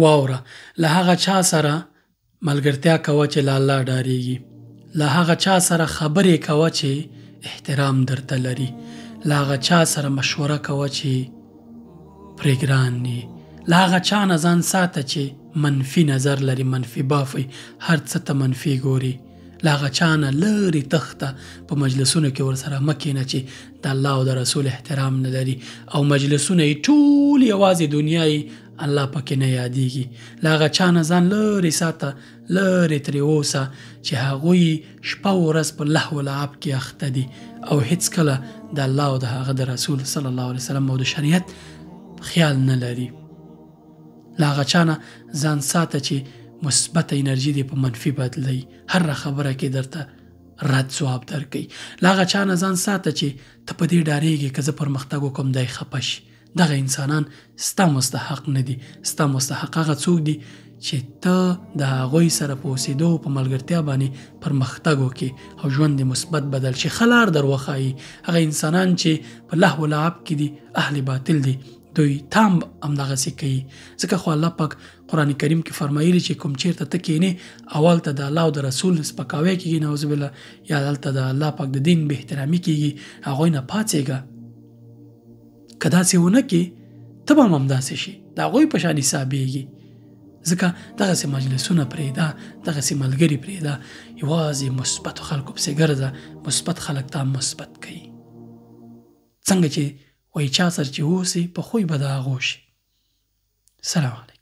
واوره له هغه چا سره ملګرتیا کوه چې له الله ډارېږي. له هغه چا سره خبرې کوه چې احترام درته لري. له هغه چا سره مشوره کوه چې پرې ګران یې. له هغه چا نه ځان ساته چې منفي نظر لري، منفي بافي، هر څه ته منفي ګوري. له هغه چا نه لرې تخته. په مجلسونو کې ورسره مه کښېنه چې د الله او د رسول احترام نه لري، او مجلسونه یې ټول یوازې دنیا یې، الله پکې نه یادېږي. له هغه چا نه ځان لرې ساته، لرې ترې اوسه چې هغوی شپه و ورځ په لهو و لعب کې اخته دي او هېڅکله د الله او د هغه د رسول صلی الله علیه وسلم او د شریعت خیال نه لري. له هغه چا نه ځان ساته چې مثبت انرژي دې په منفي بدلوي، هر خبره کې درته رد ځواب درکوي. له هغه چا نه ځان ساته چې ته په دې ډارېږې که زه پرمختګ وکړم دی خفه شي. دغه انسانان ستا مستحق نه دي. ستا مستحق هغه څوک دي چې ته د هغوی سره په اوسېدو په ملګرتیا باندې پرمختګ وکړې او ژوند دې مثبت بدل شي، ښه لار در وښایي. هغه انسانان چې په لهو و لعب کې دي، اهل باطل دي، دوی تام همدغسې کوي. ځکه خو الله پاک قرآن کریم کې فرمایلي چې کوم چېرته ته کښېنې او هلته د الله او د رسول سپکاوی کېږي، نعوذ بالله، یا هلته د الله پاک د دین بې احترامي کېږي، هغوی نه پاڅېږه. که داسې ونه کړې ته به هم همداسې شي، د هغوی په شان حسابېږي. ځکه دغسې مجلسونه پرېږده، دغسې ملګري پرېږده، یوازې مثبتو خلکو پسې ګرځه. مثبت خلک ته هم مثبت کوي. څنګه چې وایي چا سره چې اوسې په خوی به د هغو شي. سلام علیکم.